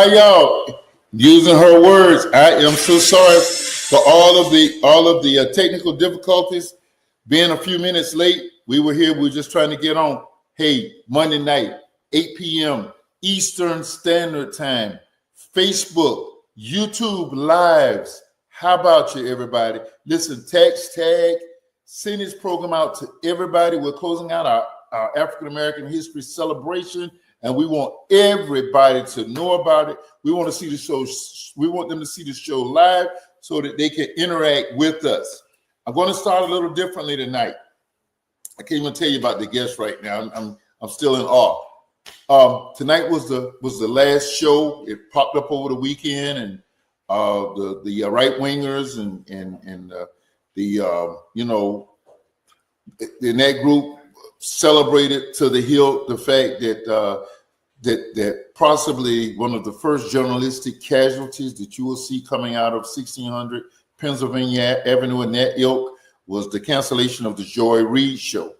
Hi, y'all. Using her words, I am so sorry for all of the technical difficulties. Being a few minutes late, we were here. We were just trying to get on. Hey, Monday night, 8 p.m. Eastern Standard Time. Facebook, YouTube Lives. How about you, everybody? Listen, text, tag, send this program out to everybody. We're closing out our African American History Celebration, and we want everybody to know about it. We want to see the show. We want them to see the show live so that they can interact with us. I'm going to start a little differently tonight. I can't even tell you about the guests right now. I'm still in awe. Tonight was the last show. It popped up over the weekend, and the right wingers and in that group celebrated to the hilt the fact that that possibly one of the first journalistic casualties that you will see coming out of 1600 Pennsylvania Avenue in that ilk was the cancellation of the Joy Reid show.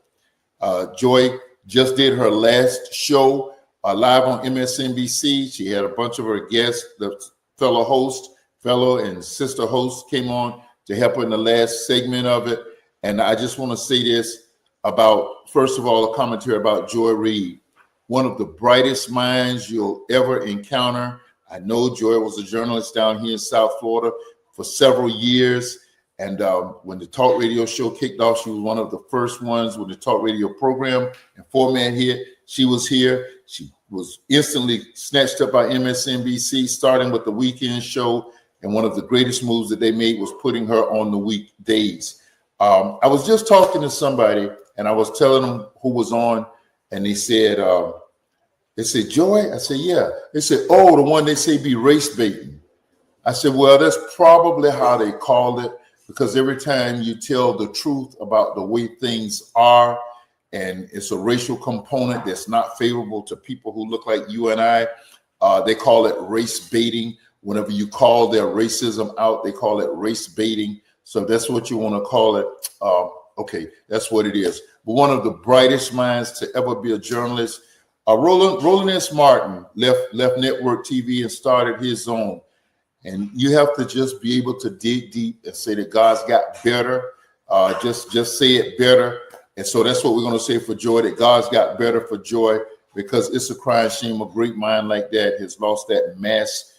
Joy just did her last show live on MSNBC. She had a bunch of her guests, the fellow and sister hosts came on to help her in the last segment of it. And I just want to say this about, first of all, a commentary about Joy Reid, one of the brightest minds you'll ever encounter. I know Joy was a journalist down here in South Florida for several years. And when the talk radio show kicked off, she was one of the first ones when the talk radio program and format hit. She was here. She was instantly snatched up by MSNBC, starting with the weekend show. And one of the greatest moves that they made was putting her on the weekdays. I was just talking to somebody and I was telling them who was on, and they said, Joy? I said, yeah. They said, oh, the one they say be race baiting. I said, well, that's probably how they called it, because every time you tell the truth about the way things are, and it's a racial component that's not favorable to people who look like you and I, they call it race baiting. Whenever you call their racism out, they call it race baiting. So that's what you want to call it. Okay, that's what it is. But one of the brightest minds to ever be a journalist, Roland S. Martin left Network TV and started his own. And you have to just be able to dig deep and say that God's got better. Just say it better. And so that's what we're going to say for Joy, that God's got better for Joy, because it's a crying shame a great mind like that has lost that mass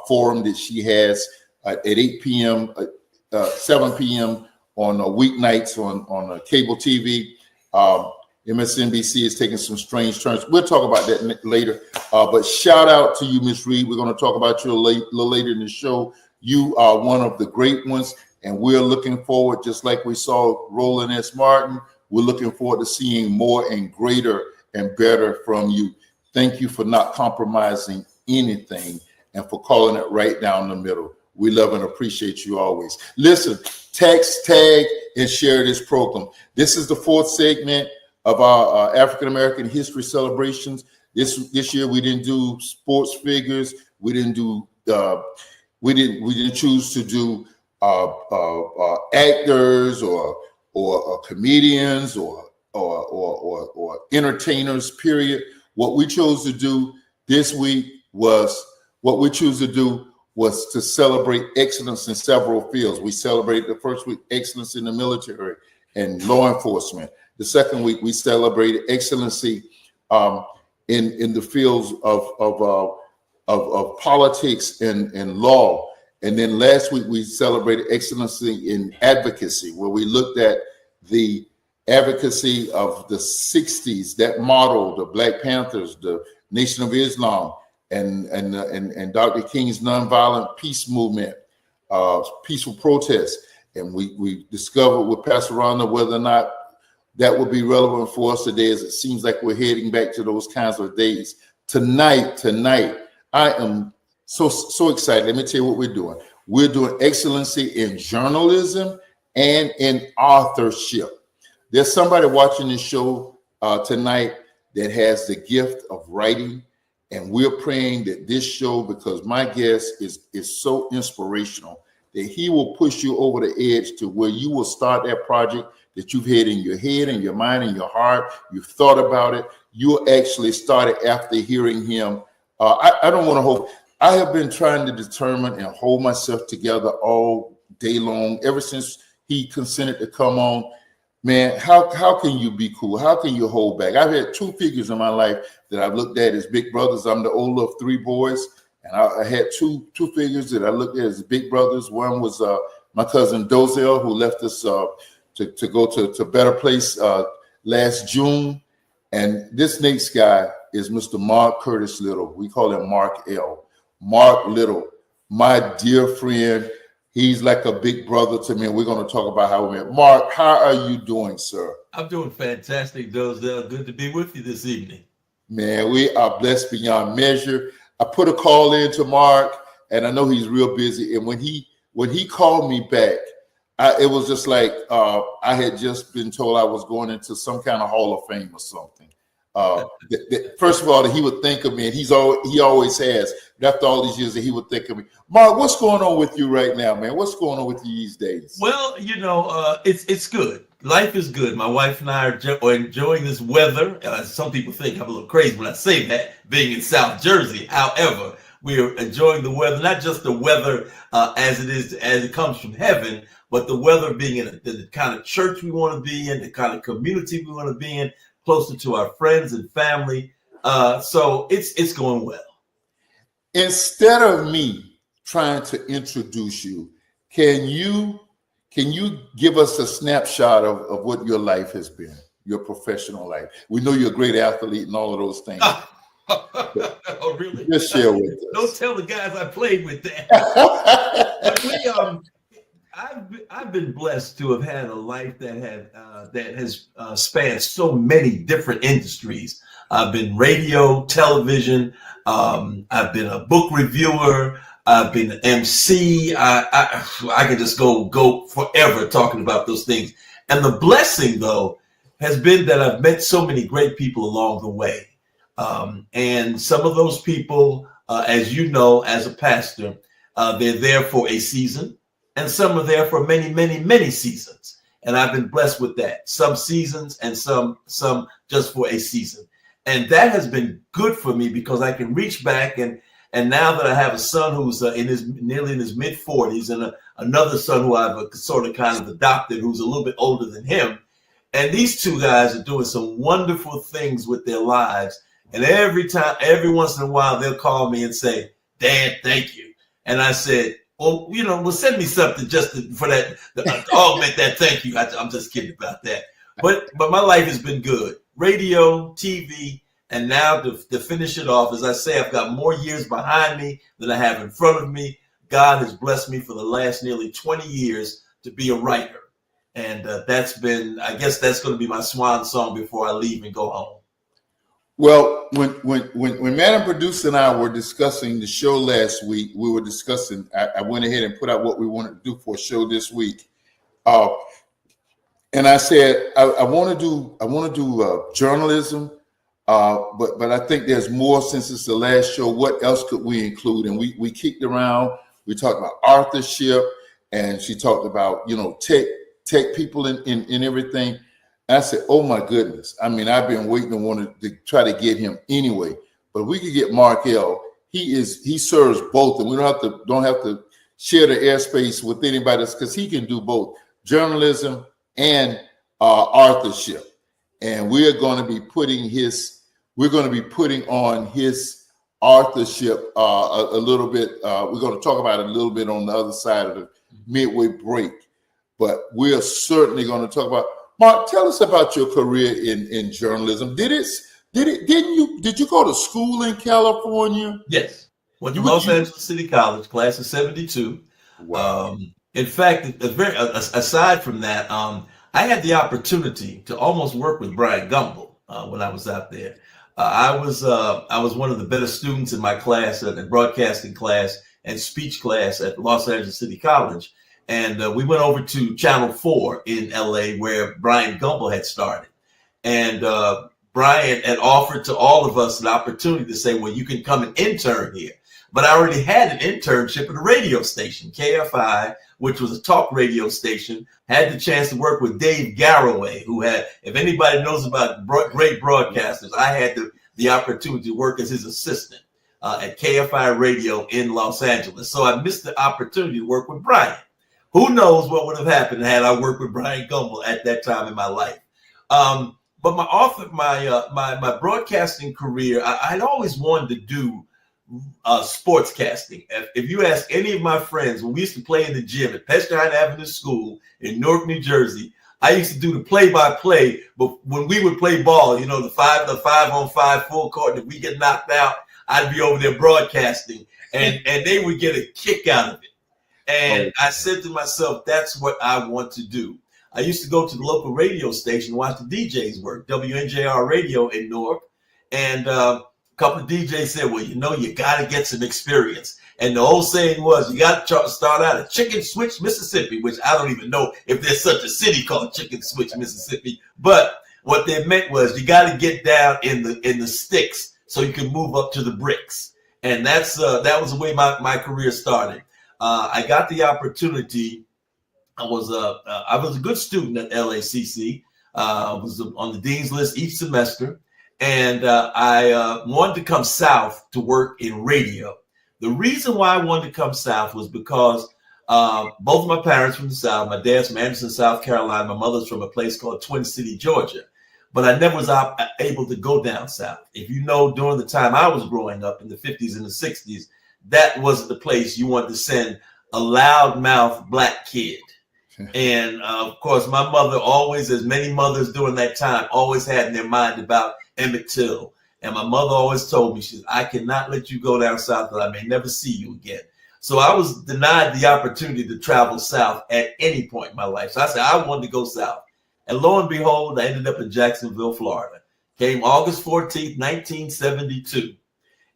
forum that she has at 8 p.m., 7 p.m. on weeknights on cable TV. MSNBC is taking some strange turns. We'll talk about that later. But shout out to you, Miss Reid. We're going to talk about you a little later in the show. You are one of the great ones, and we're looking forward, just like we saw Roland S. Martin, we're looking forward to seeing more and greater and better from you. Thank you for not compromising anything and for calling it right down the middle. We love and appreciate you always. Listen, text, tag, and share this program. This is the fourth segment of our African American History Celebrations. This year we didn't do sports figures. We didn't do. We didn't choose to do actors or comedians or entertainers. Period. What we chose to do this week was to celebrate excellence in several fields. We celebrated the first week excellence in the military and law enforcement. The second week we celebrated excellency in the fields of politics and law. And then last week we celebrated excellency in advocacy, where we looked at the advocacy of the 60s, that model, the Black Panthers, the Nation of Islam, and Dr. King's nonviolent peace movement, peaceful protest. And we discovered with Pastor Ronda whether or not that would be relevant for us today, as it seems like we're heading back to those kinds of days. Tonight, I am so excited. Let me tell you what we're doing. We're doing excellency in journalism and in authorship. There's somebody watching this show tonight that has the gift of writing. And we're praying that this show, because my guest is so inspirational, that he will push you over the edge to where you will start that project that you've had in your head and your mind and your heart. You've thought about it. You'll actually start it after hearing him. I don't want to hope. I have been trying to determine and hold myself together all day long, ever since he consented to come on. Man, how can you be cool? How can you hold back? I've had two figures in my life that I've looked at as big brothers. I'm the older of three boys, and I had two figures that I looked at as big brothers. One was my cousin Dozell, who left us to go to better place last June. And this next guy is Mr. Marc Curtis Little. We call him Mark L. Marc Little, my dear friend. He's like a big brother to me, and we're going to talk about how we met. Mark, how are you doing, sir? I'm doing fantastic, Dozell. Good to be with you this evening. Man, we are blessed beyond measure. I put a call in to Mark, and I know he's real busy. And when he called me back, it was just like I had just been told I was going into some kind of Hall of Fame or something. First of all, that he would think of me, and he always has. After all these years, that he would think of me. Mark, what's going on with you right now, man? What's going on with you these days? Well, it's good. Life is good. My wife and I are enjoying this weather. Some people think I'm a little crazy when I say that, being in South Jersey. However, we are enjoying the weather, not just the weather as it comes from heaven, but the weather being in the kind of church we want to be in, the kind of community we want to be in, closer to our friends and family. So it's going well. Instead of me trying to introduce you, can you give us a snapshot of what your life has been, your professional life? We know you're a great athlete and all of those things. Oh, really? Just share with us. Don't tell the guys I played with that. But I've been blessed to have had a life that has spanned so many different industries. I've been radio, television. I've been a book reviewer. I've been an MC. I can just go forever talking about those things. And the blessing, though, has been that I've met so many great people along the way. And some of those people, as you know, as a pastor, they're there for a season, and some are there for many, many, many seasons. And I've been blessed with that. Some seasons and some just for a season. And that has been good for me because I can reach back and now that I have a son who's nearly in his mid 40s and another son who I've sort of kind of adopted who's a little bit older than him. And these two guys are doing some wonderful things with their lives. And every once in a while, they'll call me and say, "Dad, thank you." And I said, "Well, send me something just for that, to augment that thank you." I'm just kidding about that. But my life has been good. Radio, TV, and now to finish it off, as I say, I've got more years behind me than I have in front of me. God has blessed me for the last nearly 20 years to be a writer. And I guess that's going to be my swan song before I leave and go home. Well, when Madam Producer and I were discussing the show last week, we were discussing, I went ahead and put out what we wanted to do for a show this week. And I said, I want to do journalism, but I think there's more since it's the last show. What else could we include? And we kicked around. We talked about authorship, and she talked about, tech people in everything. And I said, oh my goodness. I mean, I've been waiting and wanted to try to get him anyway. But we could get Mark L. He serves both, and we don't have to share the airspace with anybody else because he can do both journalism and authorship. And we're going to be putting on his authorship a little bit. We're going to talk about it a little bit on the other side of the midway break. But we're certainly going to talk about, Mark, tell us about your career in journalism. Did you go to school in California? Yes. Went to Los Angeles City College, class of 72. Wow. In fact, aside from that, I had the opportunity to almost work with Brian Gumble when I was out there. I was one of the better students in my class, in broadcasting class and speech class at Los Angeles City College. And we went over to Channel 4 in LA where Brian Gumble had started. And Brian had offered to all of us an opportunity to say, well, you can come and intern here. But I already had an internship at a radio station, KFI, which was a talk radio station. Had the chance to work with Dave Garroway, who had, if anybody knows about great broadcasters, I had the opportunity to work as his assistant. at KFI Radio in Los Angeles. So I missed the opportunity to work with Brian. Who knows what would have happened had I worked with Brian Gumbel at that time in my life. But my broadcasting career, I'd always wanted to do sportscasting. If you ask any of my friends, when we used to play in the gym at Pestrine Avenue School in Newark, New Jersey, I used to do the play-by-play. But when we would play ball, the 5-on-5 full court, if we get knocked out, I'd be over there broadcasting, and they would get a kick out of it. And I said to myself, that's what I want to do. I used to go to the local radio station and watch the DJs work, WNJR Radio in Newark. And a couple of DJs said, well, you got to get some experience. And the old saying was, you got to start out at Chicken Switch, Mississippi, which I don't even know if there's such a city called Chicken Switch, Mississippi. But what they meant was you got to get down in the sticks so you can move up to the bricks. And that was the way my career started. I got the opportunity. I was a good student at LACC. I was on the dean's list each semester, and I wanted to come south to work in radio. The reason why I wanted to come south was because both of my parents from the South. My dad's from Anderson, South Carolina. My mother's from a place called Twin City, Georgia. But I never was able to go down south. If you know, during the time I was growing up in the 50s and the 60s, that wasn't the place you wanted to send a loudmouth black kid. And of course, my mother always, as many mothers during that time, always had in their mind about Emmett Till. And my mother always told me, she said, I cannot let you go down south, that I may never see you again. So I was denied the opportunity to travel south at any point in my life. So I said, I wanted to go south. And lo and behold, I ended up in Jacksonville, Florida. Came August 14th, 1972.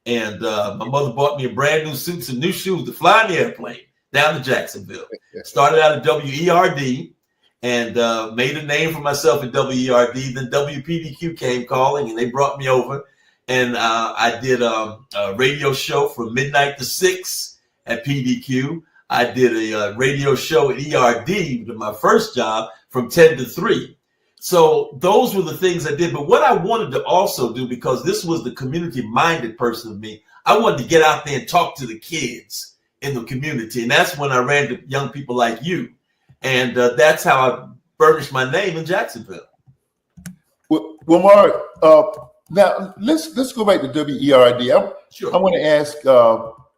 And my mother bought me a brand new suit and new shoes to fly in the airplane down to Jacksonville. Started out at WERD and made a name for myself at WERD. Then WPDQ came calling and they brought me over. And I did a radio show from midnight to 6 at PDQ. I did a radio show at ERD, my first job, from 10 to 3. So those were the things I did. But what I wanted to also do, because this was the community-minded person of me, I wanted to get out there and talk to the kids in the community. And that's when I ran to young people like you. And that's how I burnished my name in Jacksonville. Well, Marc, now let's go back to WERD. Sure. I want to ask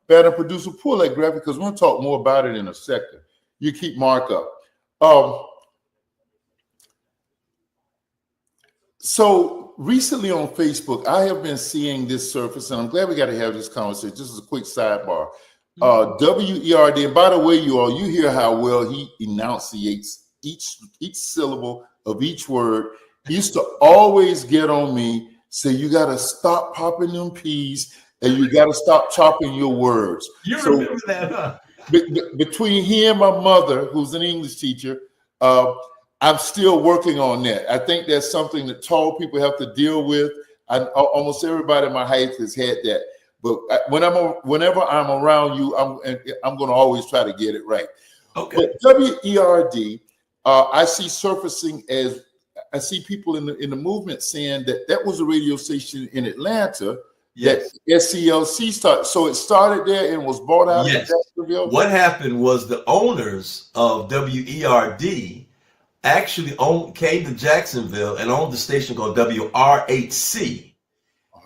Banner producer, pull that graphic because we'll talk more about it in a second. You keep Marc up. So recently on Facebook, I have been seeing this surface, and I'm glad we got to have this conversation. This is a quick sidebar. WERD, and by the way, you hear how well he enunciates each syllable of each word. He used to always get on me, say, you got to stop popping them P's and you got to stop chopping your words. You remember that, huh? Between he and my mother, who's an English teacher, I'm still working on that. I think that's something that tall people have to deal with. Almost everybody my height has had that. But whenever I'm around you, I'm going to always try to get it right. Okay. But WERD, I see surfacing as I see people in the movement saying that was a radio station in Atlanta. Yes. That SCLC started. So it started there and was bought out in Jacksonville. What happened was the owners of WERD actually came to Jacksonville and owned the station called WRHC.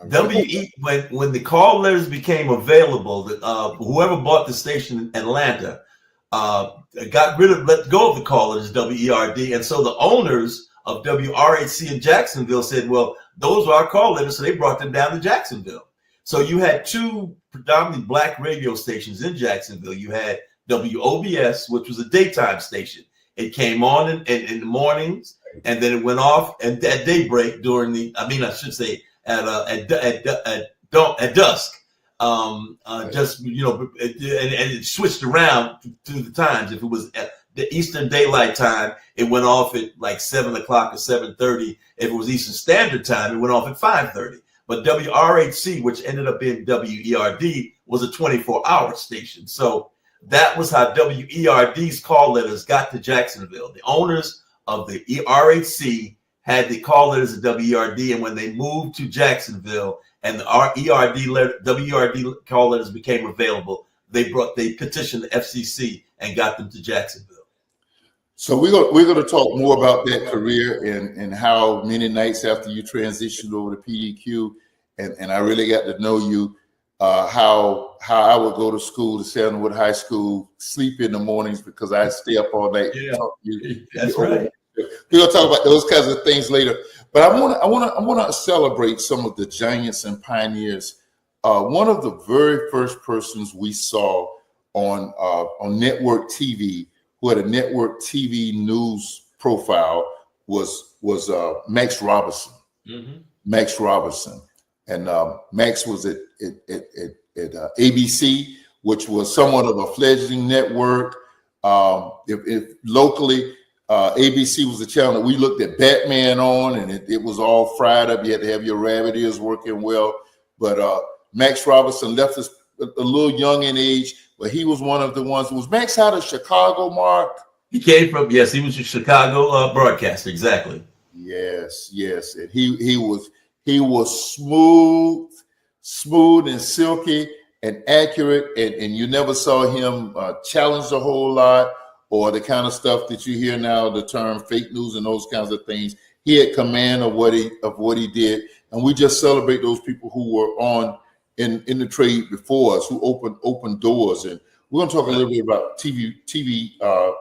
When the call letters became available, whoever bought the station in Atlanta let go of the call letters WERD, and so the owners of WRHC in Jacksonville said, well, those are our call letters, so they brought them down to Jacksonville. So you had two predominantly black radio stations in Jacksonville. You had WOBS, which was a daytime station. It came on in the mornings, and then it went off at daybreak at dusk. And it switched around through the times. If it was at the Eastern Daylight Time, it went off at like 7 o'clock or 7:30. If it was Eastern Standard Time, it went off at 5:30. But WRHC, which ended up being WERD, was a 24-hour station. So that was how WERD's call letters got to Jacksonville. The owners of the RHC had the call letters of WERD, and when they moved to Jacksonville, and the WERD call letters became available, they petitioned the FCC and got them to Jacksonville. So we're going to talk more about that career and how many nights after you transitioned over to PDQ, and I really got to know you, how I would go to school to Sandalwood High School, sleep in the mornings because I'd stay up all night. Yeah, talk to you. that's right. We're gonna talk about those kinds of things later. But I want to celebrate some of the giants and pioneers. One of the very first persons we saw on network TV, who had a network TV news profile, was Max Robinson. Mm-hmm. Max Robinson, and Max was at ABC, which was somewhat of a fledgling network. If locally, ABC was the channel that we looked at Batman on, and it was all fried up. You had to have your rabbit ears working well. But Max Robinson left us a little young in age, but he was one of the ones. Was Max out of Chicago, Mark? He came from, yes, he was a Chicago broadcaster, exactly. Yes, and he was smooth and silky and accurate, and you never saw him challenge a whole lot, or the kind of stuff that you hear now, the term fake news and those kinds of things. He had command of what he did, and we just celebrate those people who were on in the trade before us, who opened doors. And we're going to talk a little bit about TV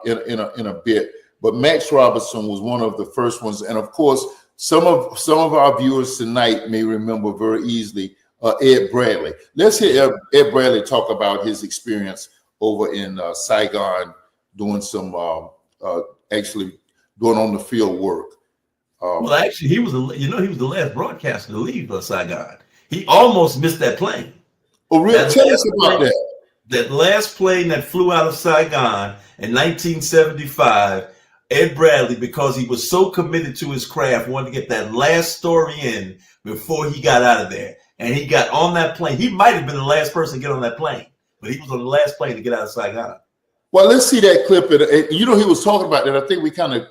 in a bit. But Max Robinson was one of the first ones, and of course, some of our viewers tonight may remember very easily Ed Bradley. Let's hear Ed Bradley talk about his experience over in Saigon, doing some actually doing on the field work. Well, actually, he was the last broadcaster to leave Saigon. He almost missed that plane. Oh, really? Tell us about that. That last plane that flew out of Saigon in 1975, Ed Bradley, because he was so committed to his craft, wanted to get that last story in before he got out of there. And he got on that plane. He might have been the last person to get on that plane, but he was on the last plane to get out of Saigon. Well, let's see that clip. He was talking about that. I think we kind of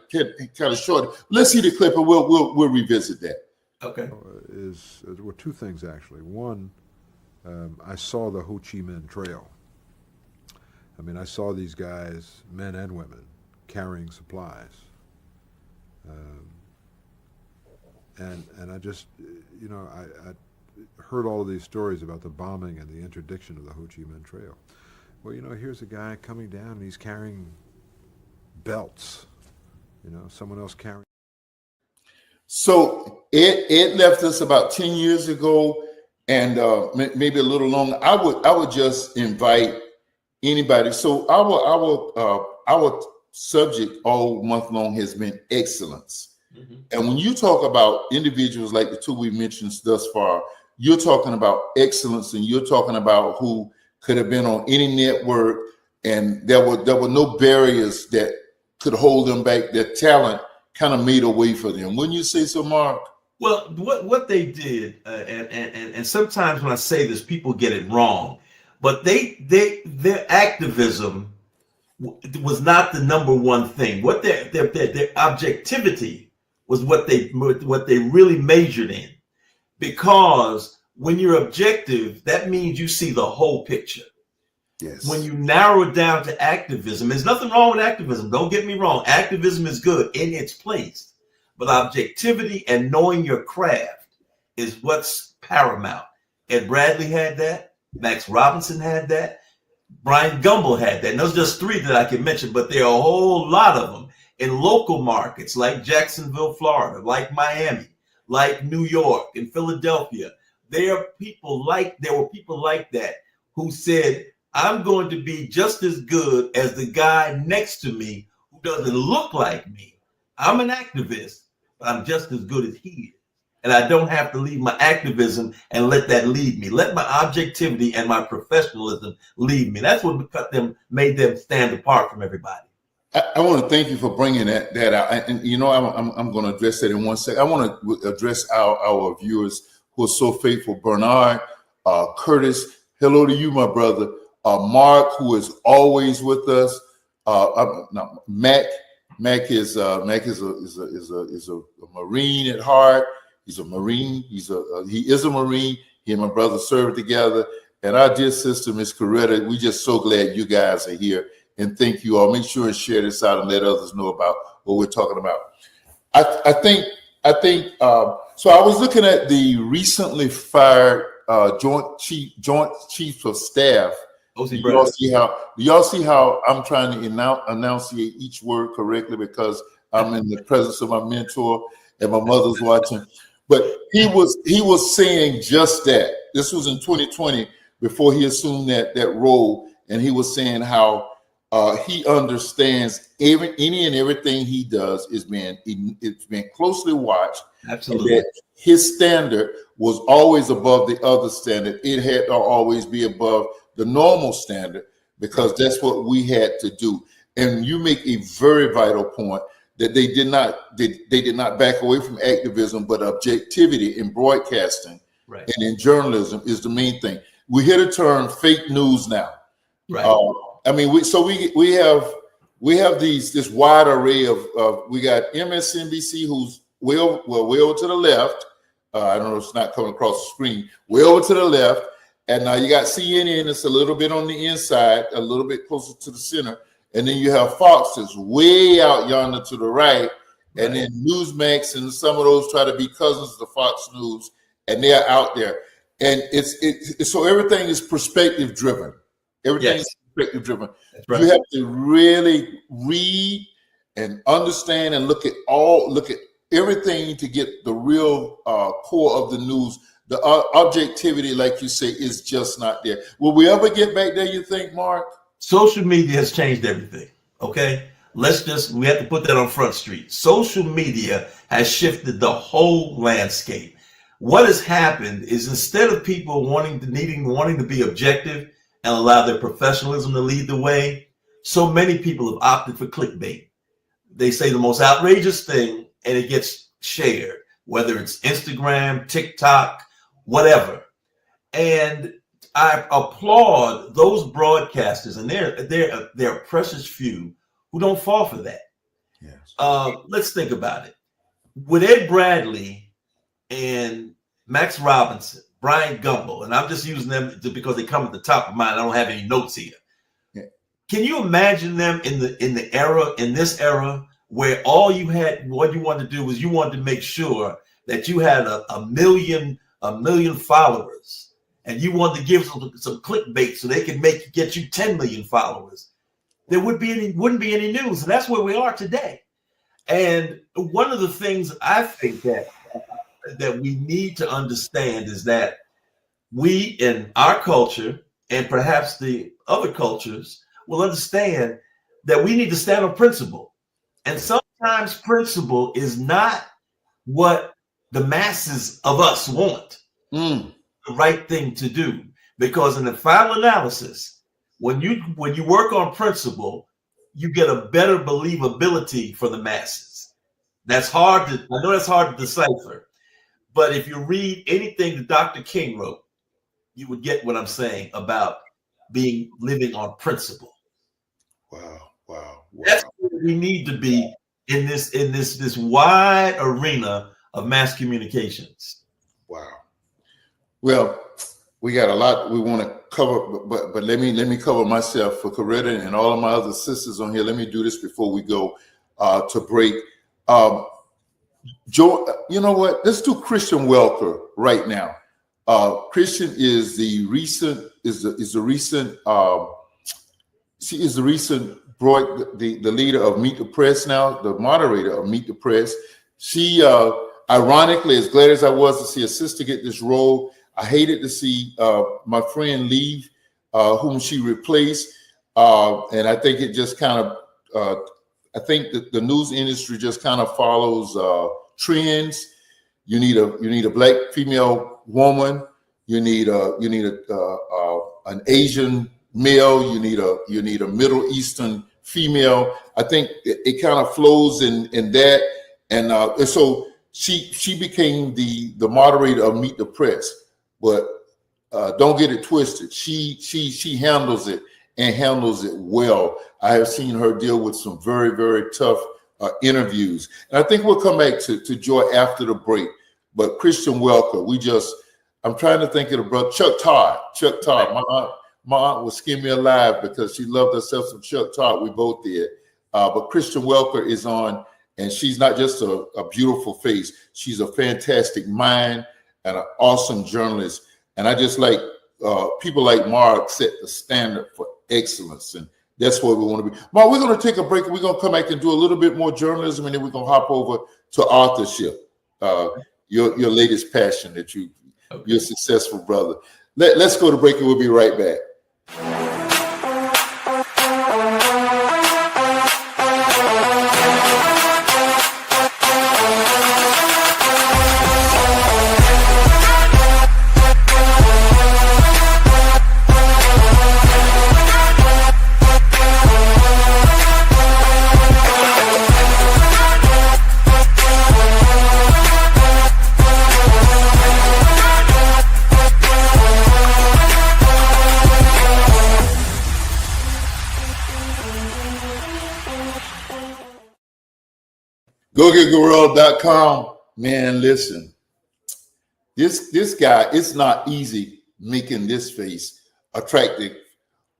short. Let's see the clip, and we'll revisit that. Okay. There were two things actually. One, I saw the Ho Chi Minh Trail. I mean, I saw these guys, men and women, carrying supplies, and I just, I heard all of these stories about the bombing and the interdiction of the Ho Chi Minh Trail. Well, here's a guy coming down and he's carrying belts, someone else carrying. So it left us about 10 years ago, and maybe a little longer. I would just invite anybody. So our subject all month long has been excellence. Mm-hmm. And when you talk about individuals like the two we mentioned thus far, you're talking about excellence, and you're talking about who could have been on any network, and there were no barriers that could hold them back. Their talent kind of made a way for them. Wouldn't you say so, Mark? Well, what they did, and sometimes when I say this, people get it wrong, but their activism was not the number one thing. What their objectivity was what they really majored in, because when you're objective, that means you see the whole picture. Yes. When you narrow it down to activism, there's nothing wrong with activism. Don't get me wrong. Activism is good in its place. But objectivity and knowing your craft is what's paramount. Ed Bradley had that. Max Robinson had that. Brian Gumbel had that. And those are just three that I can mention, but there are a whole lot of them in local markets like Jacksonville, Florida, like Miami, like New York and Philadelphia. There were people like that who said, I'm going to be just as good as the guy next to me who doesn't look like me. I'm an activist, but I'm just as good as he is. And I don't have to leave my activism and let that lead me. Let my objectivity and my professionalism lead me. That's what made them stand apart from everybody. I want to thank you for bringing that out. And I'm going to address that in 1 second. I want to address our viewers who are so faithful. Bernard, Curtis, hello to you, my brother. Mark, who is always with us. Mac is a Marine at heart. He's a Marine. He is a Marine. He and my brother served together. And our dear sister, Miss Coretta, we just so glad you guys are here. And thank you all. Make sure and share this out and let others know about what we're talking about. I think. So I was looking at the recently fired Joint Chief of Staff. Do y'all see how I'm trying to enunciate each word correctly because I'm in the presence of my mentor and my mother's watching? But he was saying just that. This was in 2020 before he assumed that role, and he was saying how he understands any and everything he does it's been closely watched. Absolutely. And that his standard was always above the other standard. It had to always be above the normal standard because that's what we had to do. And you make a very vital point that they did not back away from activism, but objectivity in broadcasting and in journalism is the main thing. We hear the term fake news now. Right. I mean, we have this wide array of we got MSNBC who's way over to the left. I don't know if it's not coming across the screen. Way over to the left, and now you got CNN. It's a little bit on the inside, a little bit closer to the center, and then you have Fox that's way out yonder to the right, and then Newsmax and some of those try to be cousins of the Fox News, and they're out there. And it's so everything is perspective driven. Everything is perspective driven. Right. You have to really read and understand and look at everything to get the real core of the news. The objectivity, like you say, is just not there. Will we ever get back there, you think, Mark? Social media has changed everything. Okay. We have to put that on Front Street. Social media has shifted the whole landscape. What has happened is instead of people wanting to be objective and allow their professionalism to lead the way, so many people have opted for clickbait. They say the most outrageous thing and it gets shared, whether it's Instagram, TikTok, whatever. And I applaud those broadcasters, and they're a precious few who don't fall for that. Yes. Let's think about it. With Ed Bradley and Max Robinson, Brian Gumbel, and I'm just using them because they come at the top of mind. I don't have any notes here. Yeah. Can you imagine them in this era where what you wanted to do was you wanted to make sure that you had a million followers, and you wanted to give some clickbait so they could get you 10 million followers? There wouldn't be any news, and that's where we are today. And one of the things I think that we need to understand is that we in our culture, and perhaps the other cultures, will understand that we need to stand on principle. And sometimes principle is not what the masses of us want, the right thing to do. Because in the final analysis, when you work on principle, you get a better believability for the masses. I know that's hard to decipher, but if you read anything that Dr. King wrote, you would get what I'm saying about living on principle. Wow. That's where we need to be in this wide arena of mass communications. Wow. Well, we got a lot we want to cover, but let me cover myself for Coretta and all of my other sisters on here. Let me do this before we go to break. Joe, you know what? Let's do Christian Welker right now. Christian is the recent the leader of Meet the Press now, the moderator of Meet the Press. She ironically, as glad as I was to see a sister get this role, I hated to see my friend leave, whom she replaced. And I think it just kind of I think that the news industry just kind of follows trends. You need a black female woman. You need an Asian male. You need a Middle Eastern female. I think it kind of flows in that. And so she became the moderator of Meet the Press. But don't get it twisted. She handles it and handles it well. I have seen her deal with some very, very tough interviews. And I think we'll come back to Joy after the break. But Christian Welker, I'm trying to think of the brother, Chuck Todd. Chuck Todd. My aunt would skin me alive because she loved herself some Chuck Todd. We both did. But Christian Welker is on, and she's not just a beautiful face. She's a fantastic mind and an awesome journalist. And I just like people like Marc set the standard for excellence. And that's where we want to be. Marc, we're going to take a break. We're going to come back and do a little bit more journalism, and then we're going to hop over to authorship, your latest passion that you're a successful brother. Let's go to break, and we'll be right back. GoGetGoRoll.com, man, listen. This guy, it's not easy making this face attractive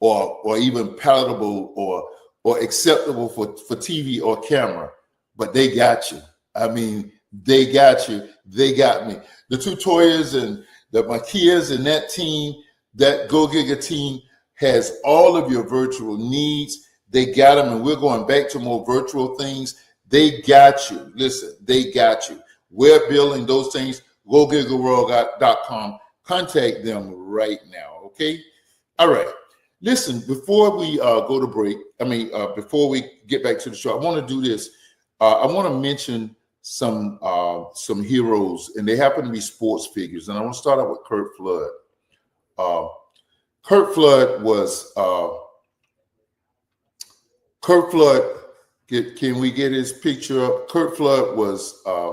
or even palatable or acceptable for TV or camera, but they got you. I mean, they got you. They got me. The two Toyas and the Makias and that team, that Go Giga team has all of your virtual needs. They got them, and we're going back to more virtual things. They got you. Listen, they got you. We're building those things. GoGetGoRoll.com. Contact them right now, okay? All right. Listen, before we go to break, before we get back to the show, I want to do this. I want to mention some heroes, and they happen to be sports figures. And I want to start out with Curt Flood. Curt Flood was Curt Flood. Can we get his picture up? Curt Flood was a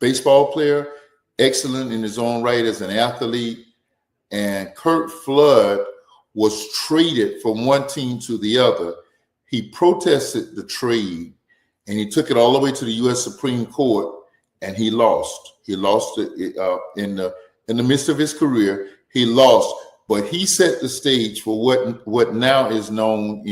baseball player, excellent in his own right as an athlete. And Curt Flood was traded from one team to the other. He protested the trade, and he took it all the way to the U.S. Supreme Court, and he lost. He lost it in the midst of his career. He lost, but he set the stage for what now is known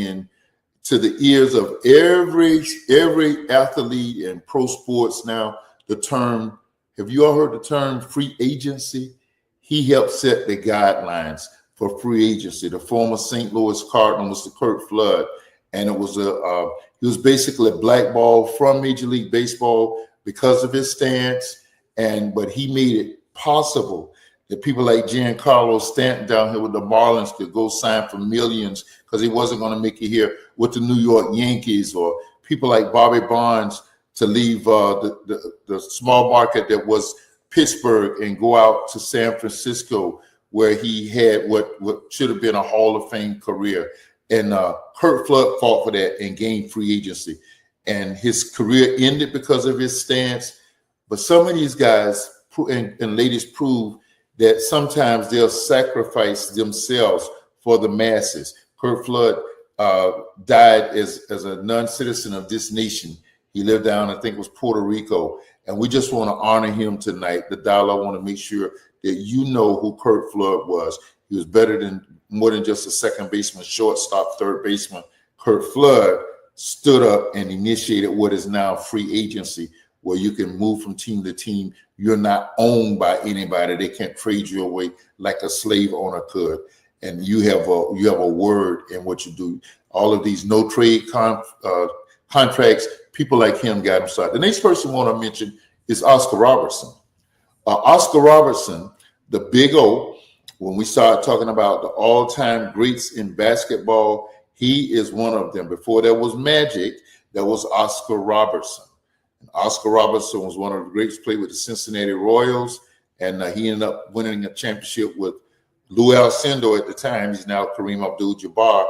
to the ears of every athlete in pro sports now, the term, have you all heard the term free agency? He helped set the guidelines for free agency. The former St. Louis Cardinal, Mr. Curt Flood, and it was he was basically blackballed from Major League Baseball because of his stance, but he made it possible that people like Giancarlo Stanton down here with the Marlins could go sign for millions because he wasn't going to make it here with the New York Yankees, or people like Bobby Bonds to leave the small market that was Pittsburgh and go out to San Francisco, where he had what should have been a Hall of Fame career. And Curt Flood fought for that and gained free agency. And his career ended because of his stance. But some of these guys and ladies prove that sometimes they'll sacrifice themselves for the masses. Curt Flood died as a non-citizen of this nation. He lived down, I think it was Puerto Rico. And we just want to honor him tonight. The Dollar want to make sure that you know who Curt Flood was. He was more than just a second baseman, shortstop, third baseman. Curt Flood stood up and initiated what is now free agency, where you can move from team to team. You're not owned by anybody. They can't trade you away like a slave owner could. And you have a word in what you do. All of these no trade contracts, people like him got him started. The next person I want to mention is Oscar Robertson. Oscar Robertson, the Big O, when we start talking about the all-time greats in basketball, he is one of them. Before there was Magic, there was Oscar Robertson. And Oscar Robertson was one of the greats, played with the Cincinnati Royals, and he ended up winning a championship with Lou Alcindor at the time. He's now Kareem Abdul-Jabbar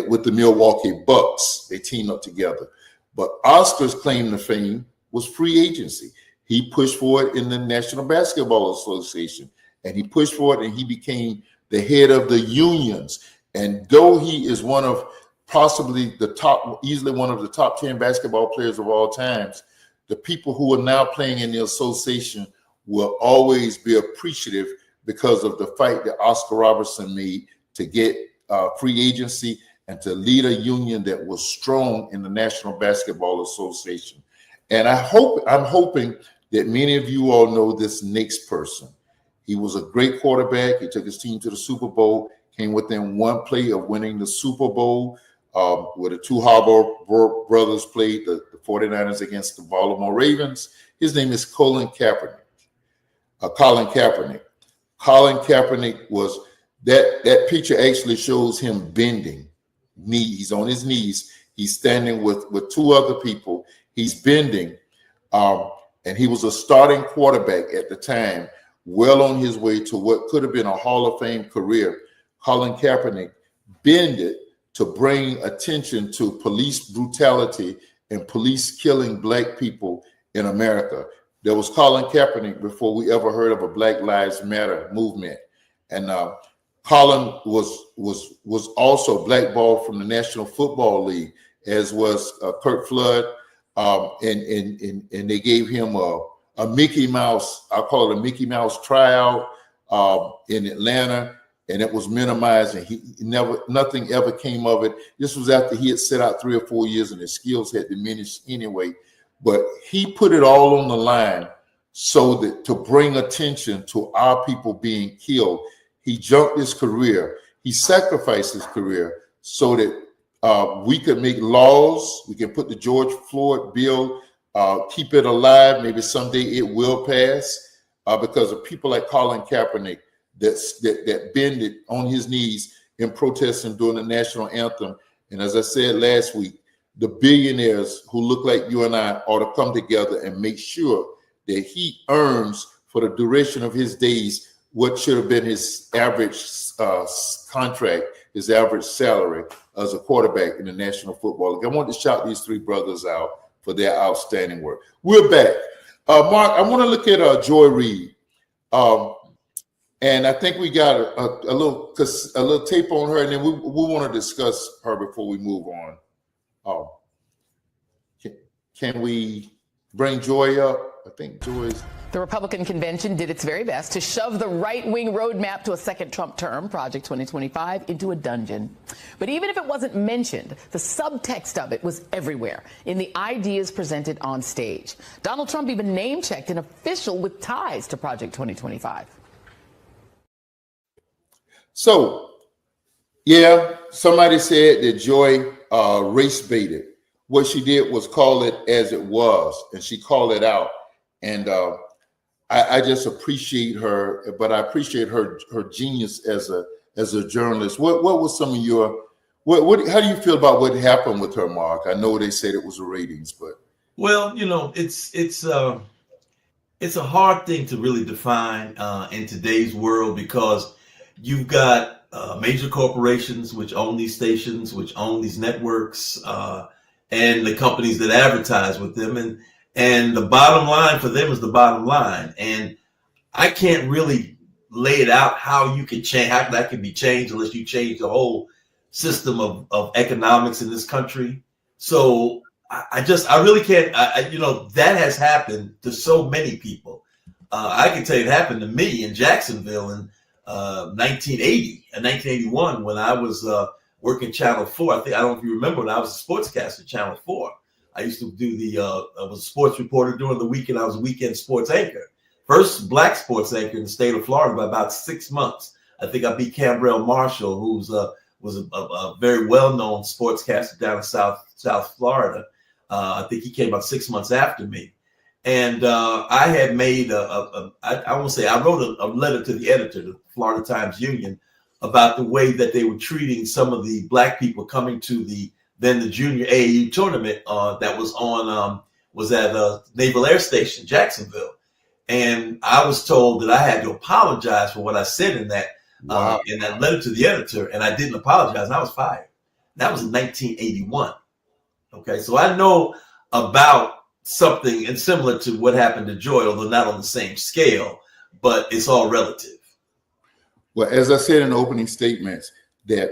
with the Milwaukee Bucks. They teamed up together. But Oscar's claim to fame was free agency. He pushed for it in the National Basketball Association, and he pushed for it, and he became the head of the unions. And though he is one of possibly easily one of the top 10 basketball players of all times, the people who are now playing in the association will always be appreciative because of the fight that Oscar Robertson made to get free agency and to lead a union that was strong in the National Basketball Association. And I'm hoping that many of you all know this next person. He was a great quarterback. He took his team to the Super Bowl, came within one play of winning the Super Bowl, where the two Harbaugh brothers played the 49ers against the Baltimore Ravens. His name is Colin Kaepernick. Colin Kaepernick. Colin Kaepernick was, that picture actually shows him bending. He's on his knees. He's standing with two other people. He's bending. And he was a starting quarterback at the time, well on his way to what could have been a Hall of Fame career. Colin Kaepernick bended to bring attention to police brutality and police killing Black people in America. There was Colin Kaepernick before we ever heard of a Black Lives Matter movement. And Colin was also blackballed from the National Football League, as was Curt Flood. And they gave him a Mickey Mouse, I call it a Mickey Mouse tryout in Atlanta, and it was minimized, and nothing ever came of it. This was after he had set out 3 or 4 years and his skills had diminished anyway. But he put it all on the line so that to bring attention to our people being killed. He junked his career. He sacrificed his career so that we could make laws. We can put the George Floyd bill, keep it alive. Maybe someday it will pass because of people like Colin Kaepernick that bended on his knees in protesting during the national anthem. And as I said last week, the billionaires who look like you and I ought to come together and make sure that he earns for the duration of his days what should have been his average contract, his average salary as a quarterback in the National Football League. I want to shout these three brothers out for their outstanding work. We're back. Mark, I want to look at Joy Reid. And I think we got a little tape on her, and then we want to discuss her before we move on. Can we bring Joy up? I think Joy's... The Republican convention did its very best to shove the right-wing roadmap to a second Trump term, Project 2025, into a dungeon. But even if it wasn't mentioned, the subtext of it was everywhere in the ideas presented on stage. Donald Trump even name-checked an official with ties to Project 2025. So, yeah, somebody said that Joy race baited. What she did was call it as it was, and she called it out. And I just appreciate her, but I appreciate her genius as a journalist. What was some of your how do you feel about what happened with her, Mark? I know they said it was the ratings, but well, you know, it's a hard thing to really define in today's world because you've got major corporations which own these stations, which own these networks, and the companies that advertise with them, and the bottom line for them is the bottom line. And I can't really lay it out how you can change, how that can be changed unless you change the whole system of economics in this country. So I really can't, that has happened to so many people. I can tell you it happened to me in Jacksonville in 1980 and 1981 when I was working Channel 4. I don't know if you remember when I was a sportscaster at Channel 4. I used to do I was a sports reporter during the weekend. I was a weekend sports anchor. First Black sports anchor in the state of Florida by about 6 months. I think I beat Cambrell Marshall, who was a very well-known sportscaster down in South Florida. I think he came about 6 months after me. And I had made I wrote a letter to the editor, the Florida Times Union, about the way that they were treating some of the Black people coming to the junior AAU tournament that was at Naval Air Station, Jacksonville. And I was told that I had to apologize for what I said in that letter to the editor, and I didn't apologize, and I was fired. That was in 1981. Okay, so I know about something and similar to what happened to Joy, although not on the same scale, but it's all relative. Well, as I said in the opening statements, that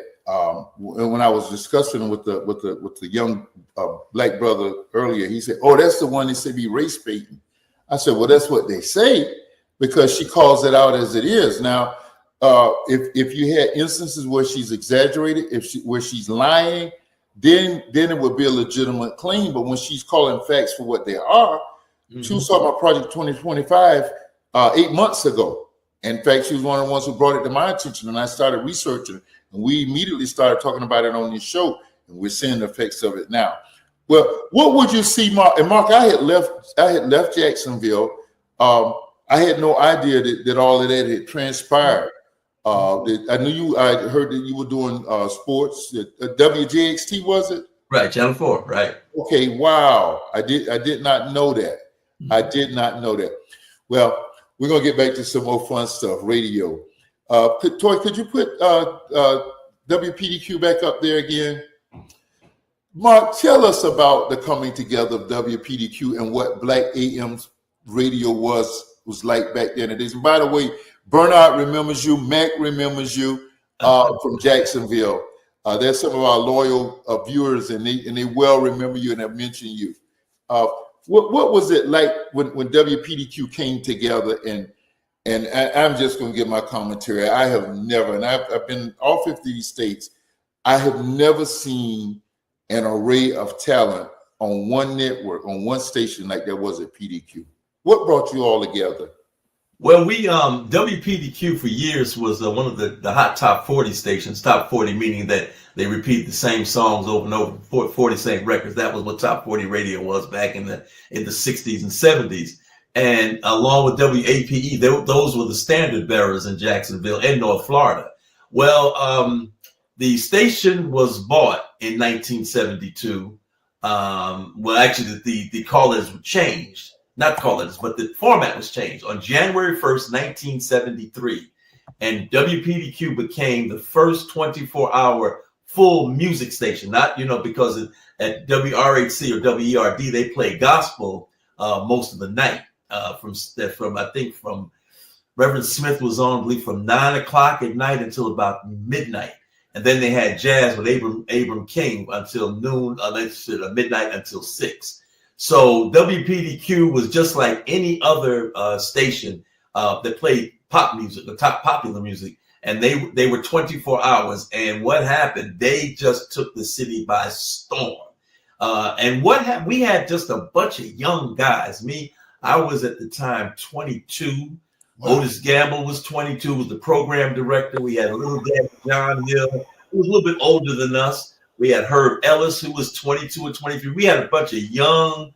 when I was discussing with the young Black brother earlier, he said, "Oh, that's the one that said be race baiting." I said, "Well, that's what they say, because she calls it out as it is. Now, if you had instances where she's exaggerated, where she's lying, then it would be a legitimate claim. But when she's calling facts for what they are, she was talking about Project 2025 8 months ago. In fact, she was one of the ones who brought it to my attention, and I started researching, and we immediately started talking about it on this show, and we're seeing the effects of it now. Well, what would you see, Mark? And Mark, I had left Jacksonville. I had no idea that all of that had transpired. I knew I heard that you were doing sports at WJXT, was it? Right, Channel 4, right. Okay, wow. I did not know that. I did not know that. Well, we're gonna get back to some more fun stuff, radio. Toy, could you put WPDQ back up there again? Mark, tell us about the coming together of WPDQ and what Black AM's radio was like back then. And by the way, Bernard remembers you, Mac remembers you from Jacksonville. They're some of our loyal viewers, and they well remember you and have mentioned you. What was it like when WPDQ came together? And I'm just going to give my commentary. I have never, and I've been in all 50 states, I have never seen an array of talent on one network, on one station like there was at PDQ. What brought you all together? Well, we WPDQ for years was one of the hot top 40 stations. Top 40 meaning that they repeat the same songs over and over, 40 same records. That was what top 40 radio was back in the 60s and 70s. And along with WAPE, those were the standard bearers in Jacksonville and North Florida. Well, the station was bought in 1972. Well, actually, the callers were changed. Not callers, but the format was changed on January 1st, 1973. And WPDQ became the first 24-hour full music station. Not, because at WRHC or WERD, they play gospel most of the night. From Reverend Smith was on, I believe, from 9 o'clock at night until about midnight. And then they had jazz with Abram King until noon, midnight until 6. So WPDQ was just like any other station that played pop music, the top popular music, and they were 24 hours. And what happened? They just took the city by storm. We had just a bunch of young guys. I was at the time 22. Wow. Otis Gamble was 22, was the program director. We had a little dad, John Hill, who was a little bit older than us. We had Herb Ellis, who was 22 or 23. We had a bunch of young,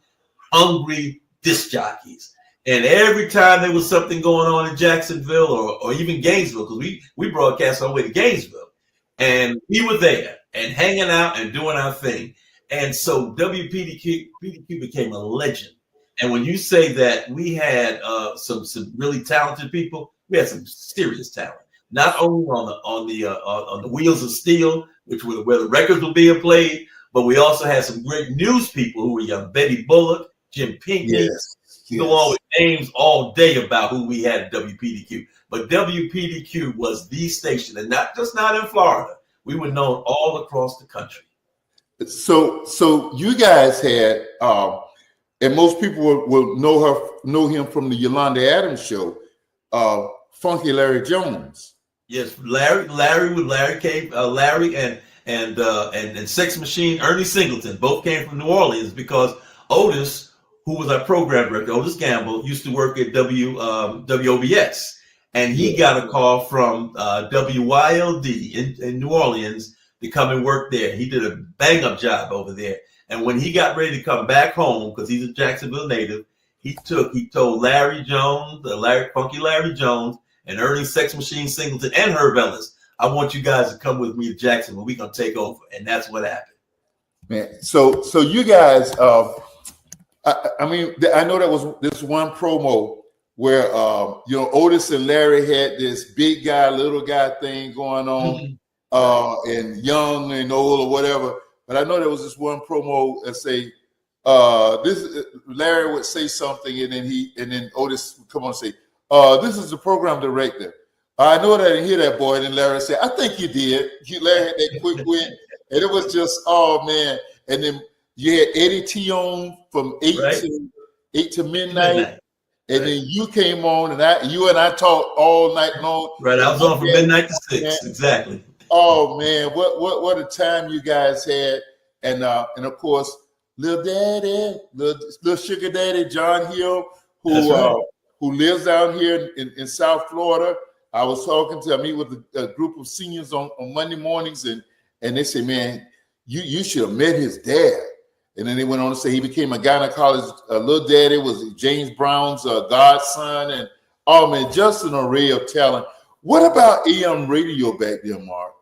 hungry disc jockeys. And every time there was something going on in Jacksonville or even Gainesville, because we broadcast our way to Gainesville, and we were there and hanging out and doing our thing. And so WPDQ became a legend. And when you say that we had some really talented people, we had some serious talent. Not only on the wheels of steel, which were where the records were being played, but we also had some great news people who were young. Betty Bullock, Jim Pinkney. Yes. Go on with names all day about who we had at WPDQ. But WPDQ was the station, and not in Florida. We were known all across the country. So you guys had, and most people will know him from the Yolanda Adams show, Funky Larry Jones. Yes, Larry came. Larry and Sex Machine Ernie Singleton both came from New Orleans because Otis, who was our program director, Otis Gamble, used to work at WOBS, and he got a call from WYLD in New Orleans to come and work there. He did a bang up job over there, and when he got ready to come back home because he's a Jacksonville native, he told Larry Jones, Funky Larry Jones, and Ernie Sex Machine Singleton and Herb Ellis, I want you guys to come with me to Jacksonville. We're going to take over. And that's what happened. Man, so you guys, I know that was this one promo where, Otis and Larry had this big guy, little guy thing going on, and young and old or whatever. But I know there was this one promo that say, Larry would say something and then Otis would come on and say, this is the program director. I know that I didn't hear that, boy. And then Larry said, I think you did. Larry had that quick win. And it was just, oh, man. And then you had Eddie T on from 8 to midnight. And then you came on, and you and I talked all night long. Right, I was on from midnight to 6. Man. Exactly. Oh man, what a time you guys had, and of course, little daddy, little sugar daddy, John Hill, who lives down here in South Florida. I meet with a group of seniors on Monday mornings, and they say, man, you should have met his dad. And then they went on to say he became a gynecologist. Little daddy was James Brown's godson, and oh man, just an array of talent. What about AM radio back then, Mark?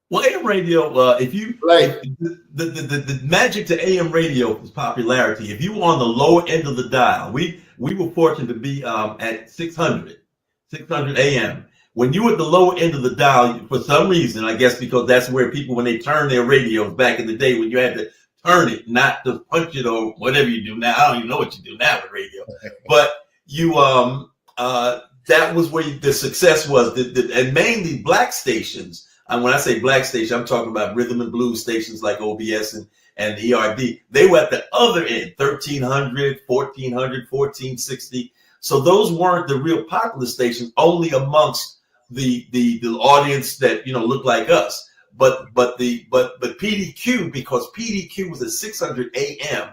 Well, AM radio, if you like the magic to AM radio was popularity. If you were on the lower end of the dial, we were fortunate to be at 600 AM. When you were at the lower end of the dial, for some reason, I guess because that's where people, when they turned their radios back in the day, when you had to turn it, not to punch it or whatever you do now. I don't even know what you do now with radio, but you that was where the success was, and mainly black stations. And when I say black station, I'm talking about rhythm and blues stations like OBS and ERD. They were at the other end, 1300, 1400, 1460. So those weren't the real popular stations, only amongst the audience that, looked like us. But PDQ, because PDQ was at 600 AM,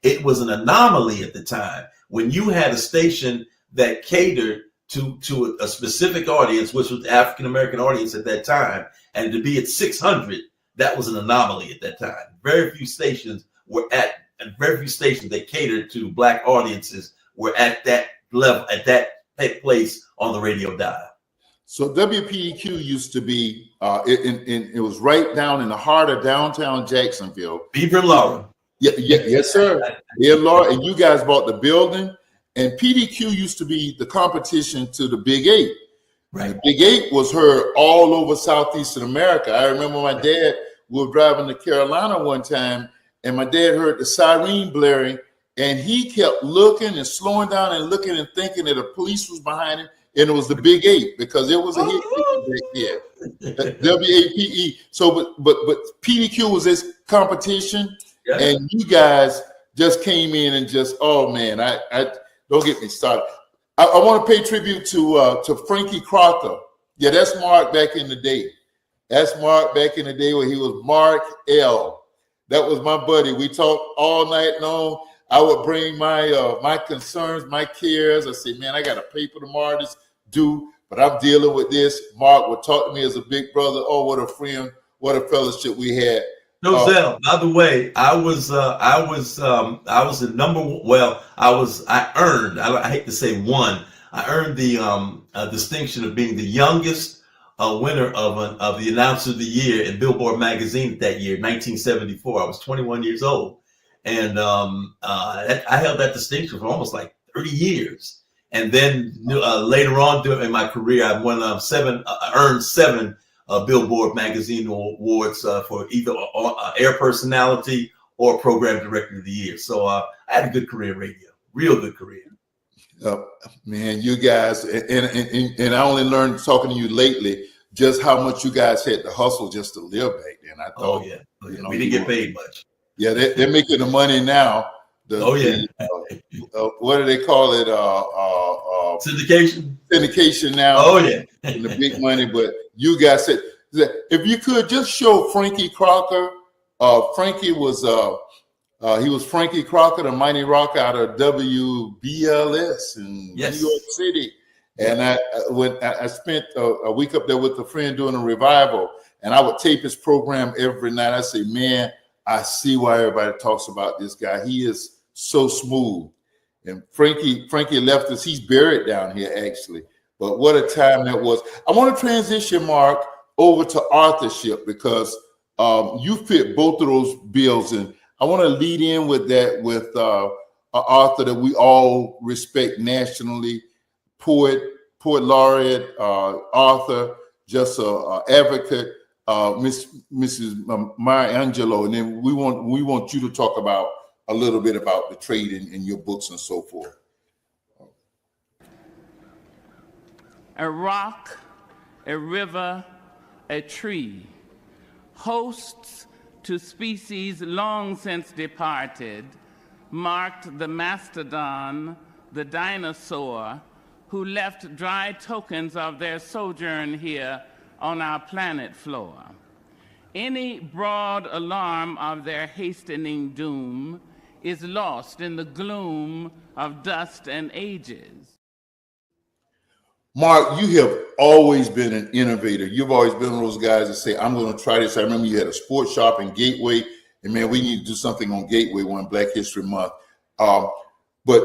it was an anomaly at the time. When you had a station that catered to a specific audience, which was the African American audience at that time, and to be at 600, that was an anomaly at that time. Very few stations that catered to black audiences were at that level, at that place on the radio dial. So WPEQ used to be, it was right down in the heart of downtown Jacksonville. Beaver and Laura. Yes, sir. Yeah, Laura, and you guys bought the building. And PDQ used to be the competition to the Big 8. Right. The Big 8 was heard all over Southeastern America. I remember my dad, we were driving to Carolina one time, and my dad heard the siren blaring, and he kept looking and slowing down and looking and thinking that the police was behind him, and it was the Big 8 because it was a hit back there. WAPE. So, but PDQ was this competition, and you guys just came in and just, oh man, I don't get me started. I want to pay tribute to Frankie Crocker. Yeah, that's Mark back in the day. That's Mark back in the day when he was Mark L. That was my buddy. We talked all night long. I would bring my concerns, my cares. I say, man, I got a paper tomorrow to do, but I'm dealing with this. Mark would talk to me as a big brother. Oh, what a friend, what a fellowship we had. Dozell, by the way, I was the number one. Well, I earned. I hate to say won. I earned the distinction of being the youngest winner of the Announcer of the Year in Billboard magazine that year, 1974. I was 21 years old, and I held that distinction for almost like 30 years. And then later on in my career, I won earned seven Billboard magazine awards for either air personality or program director of the year. So I had a good career in radio, real good career. Man, you guys, and I only learned talking to you lately just how much you guys had to hustle just to live back then. I thought, we didn't get paid much. Yeah, they're making the money now. What do they call it? Syndication. Syndication now. Oh yeah, and the big money. But you guys said, if you could just show Frankie Crocker. Frankie was he was Frankie Crocker, the mighty rock out of WBLS in New York City. And I spent a week up there with a friend doing a revival, and I would tape his program every night. I say, man, I see why everybody talks about this guy. He is so smooth. And Frankie left us. He's buried down here, actually. But what a time that was. I want to transition, Mark, over to authorship because you fit both of those bills. And I want to lead in with that with an author that we all respect nationally, poet laureate, author, just an advocate, Mrs. Maya Angelou. And then we want you to talk about a little bit about the trade in your books and so forth. A rock, a river, a tree, hosts to species long since departed, marked the mastodon the dinosaur who left dry tokens of their sojourn here on our planet floor. Any broad alarm of their hastening doom is lost in the gloom of dust and ages. Marc, you have always been an innovator. You've always been one of those guys that say, I'm going to try this. I remember you had a sports shop in Gateway, and man, we need to do something on Gateway one Black History Month. But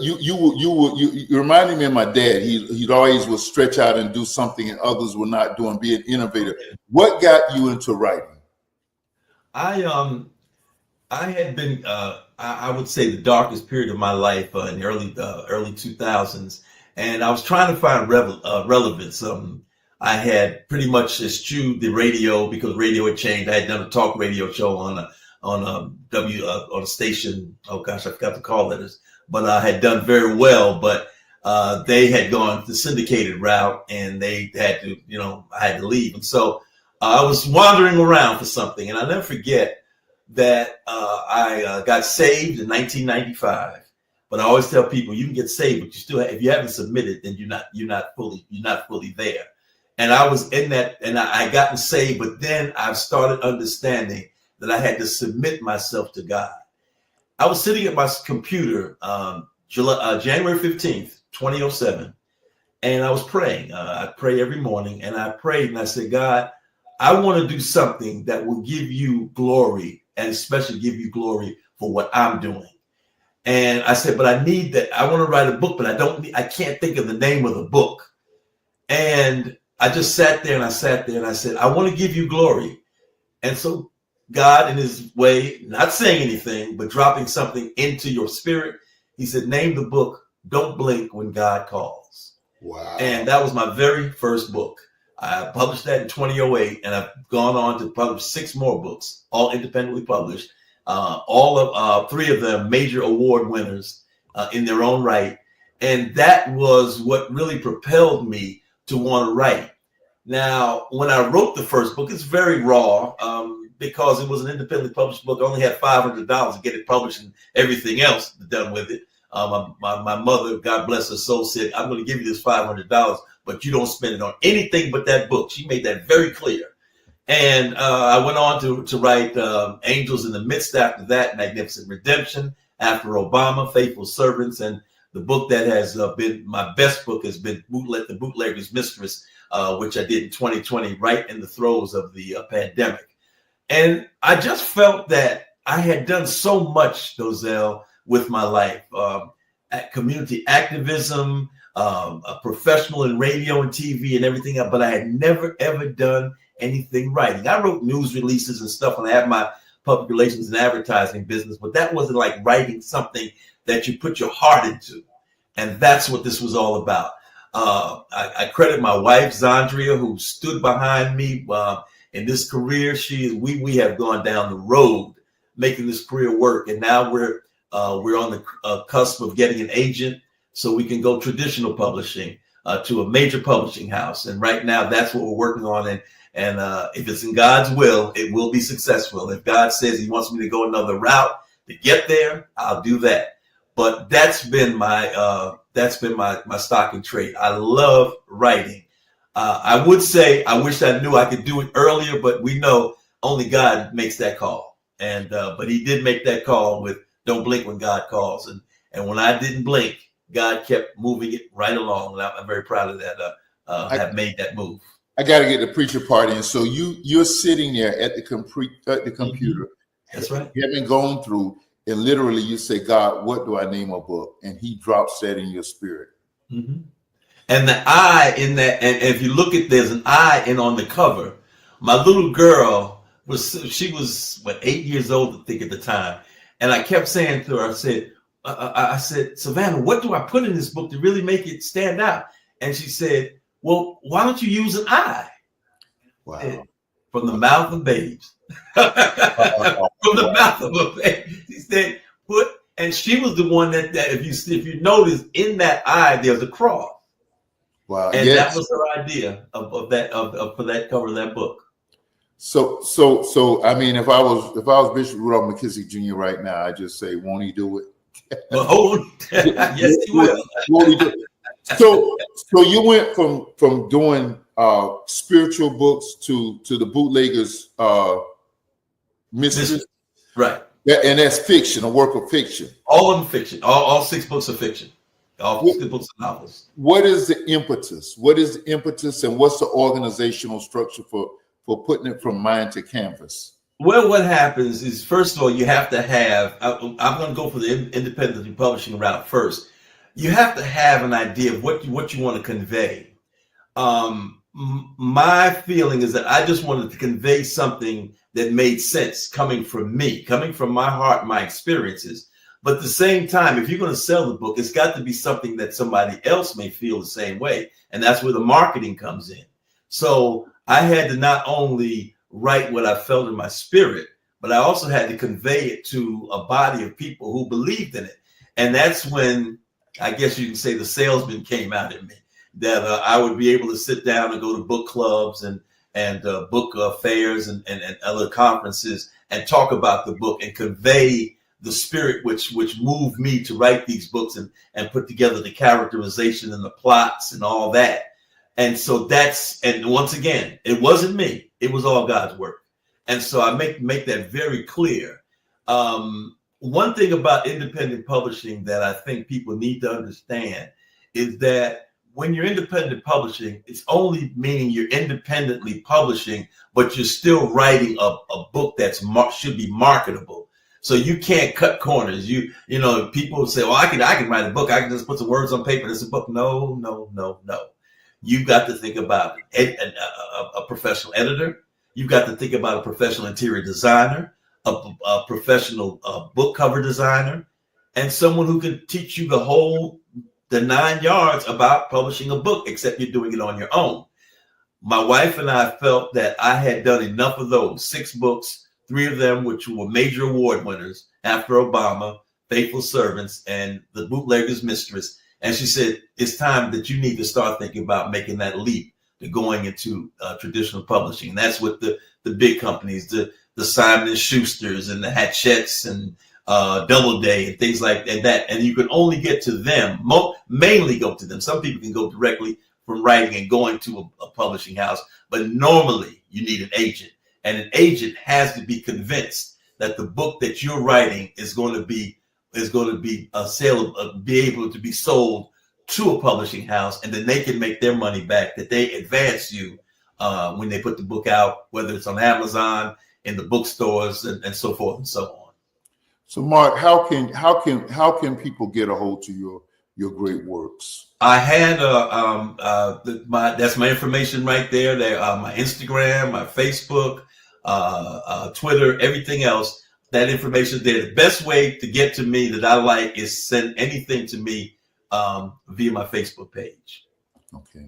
you reminded me of my dad. He'd always would stretch out and do something and others were not doing, be an innovator. What got you into writing? I had been, I would say, the darkest period of my life in the early 2000s, and I was trying to find relevance. I had pretty much eschewed the radio because radio had changed. I had done a talk radio show on a station. Oh gosh, I forgot to call it, but I had done very well. But they had gone the syndicated route, and they had to, I had to leave, and so I was wandering around for something, and I'll never forget that I got saved in 1995. But I always tell people, you can get saved, but you still, if you haven't submitted, then you're not fully there. And I was in that, and I gotten saved, but then I started understanding that I had to submit myself to God. I was sitting at my computer January 15th, 2007, and I was praying. I pray every morning, and I prayed, and I said, God, I want to do something that will give you glory, and especially give you glory for what I'm doing. And I said, but I need that. I want to write a book, but I can't think of the name of the book. And I just sat there and I said, I want to give you glory. And so God, in his way, not saying anything, but dropping something into your spirit, he said, name the book, Don't Blink When God Calls. Wow. And that was my very first book. I published that in 2008, and I've gone on to publish 6 more books, all independently published. All of 3 of them major award winners in their own right. And that was what really propelled me to want to write. Now, when I wrote the first book, it's very raw because it was an independently published book. I only had $500 to get it published and everything else done with it. My mother, God bless her soul, said, I'm going to give you this $500, but you don't spend it on anything but that book. She made that very clear. And I went on to write Angels in the Midst after that, Magnificent Redemption, after Obama, Faithful Servants, and the book that has been my best book has been The Bootlegger's Mistress, which I did in 2020, right in the throes of the pandemic. And I just felt that I had done so much, Dozell, with my life, at community activism, a professional in radio and TV and everything else, but I had never, ever done anything writing. I wrote news releases and stuff, and I had my public relations and advertising business, but that wasn't like writing something that you put your heart into. And that's what this was all about. I credit my wife, Zandria, who stood behind me in this career. We have gone down the road making this career work. And now we're on the cusp of getting an agent so we can go traditional publishing to a major publishing house. And right now that's what we're working on. And if it's in God's will, it will be successful. If God says he wants me to go another route to get there, I'll do that. But that's been my stock and trade. I love writing. I would say I wish I knew I could do it earlier, but we know only God makes that call. And but he did make that call with Don't Blink When God Calls. And when I didn't blink, God kept moving it right along. And I'm very proud of that. Have made that move. I got to get the preacher part in. So you're sitting there at the computer. Mm-hmm. That's right. You haven't gone through, and literally you say, God, what do I name a book? And he drops that in your spirit. Mm-hmm. And the I in that, and if you look at, there's an I in on the cover. My little girl she was 8 years old, I think, at the time. And I kept saying to her, I said, Savannah, what do I put in this book to really make it stand out? And she said, well, why don't you use an I? Wow. From the mouth of babes. From the mouth of a baby. She said, and she was the one that if you notice, in that I, there's a cross. Wow. And that was her idea for that cover of that book. So I mean, if I was Bishop Rudolph McKissick Jr. right now, I just say, won't he do it? But hold on. Yes, he will. So you went from doing spiritual books to the bootleggers mistress, right? And that's fiction, a work of fiction. All of them fiction. All 6 books are fiction. All 6 books are novels. What is the impetus? What is the impetus, and what's the organizational structure for putting it from mind to canvas? Well, what happens is, first of all, you have to have. I'm going to go for the independently publishing route first. You have to have an idea of what you want to convey. My feeling is that I just wanted to convey something that made sense coming from me, coming from my heart, my experiences. But at the same time, if you're going to sell the book, it's got to be something that somebody else may feel the same way. And that's where the marketing comes in. So I had to not only write what I felt in my spirit, but I also had to convey it to a body of people who believed in it. And that's when, I guess you can say, the salesman came out in me, that I would be able to sit down and go to book clubs and book fairs and other conferences and talk about the book and convey the spirit which moved me to write these books and put together the characterization and the plots and all that. And so and once again, it wasn't me. It was all God's work. And so I make that very clear. One thing about independent publishing that I think people need to understand is that when you're independent publishing, it's only meaning you're independently publishing, but you're still writing a book that's should be marketable. So you can't cut corners. You know, people say, well, I can write a book. I can just put some words on paper. It's a book. No. You've got to think about a professional editor. You've got to think about a professional interior designer, a professional book cover designer, and someone who can teach you the 9 yards about publishing a book, except you're doing it on your own. My wife and I felt that I had done enough of those 6 books, 3 of them which were major award winners, After Obama, Faithful Servants, and The Bootlegger's Mistress. And she said, it's time that you need to start thinking about making that leap to going into traditional publishing. And that's what the big companies, the Simon & Schusters and the Hatchettes and Doubleday and things like that. And you can only get to them, mainly go to them. Some people can go directly from writing and going to a publishing house, but normally you need an agent. And an agent has to be convinced that the book that you're writing is going to be a sale, be able to be sold to a publishing house, and then they can make their money back, that they advance you when they put the book out, whether it's on Amazon, in the bookstores, and so forth and so on. So, Marc, how can people get a hold to your great works? I had that's my information right there. My Instagram, my Facebook, Twitter, everything else. That information there. The best way to get to me that I like is send anything to me via my Facebook page. Okay.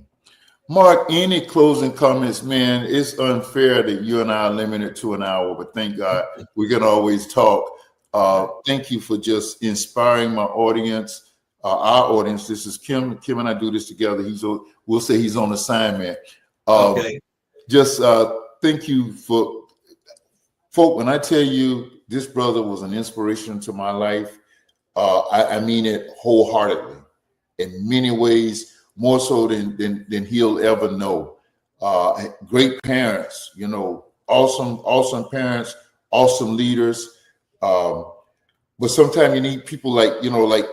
Marc, any closing comments? Man, it's unfair that you and I are limited to an hour, but thank God we can always talk. Thank you for just inspiring my audience, our audience. This is Kim. Kim and I do this together. We'll say he's on assignment. Okay. Just thank you for folk. When I tell you this brother was an inspiration to my life, I mean it wholeheartedly. In many ways, more so than he'll ever know. Great parents, awesome parents, awesome leaders. But sometimes you need people like a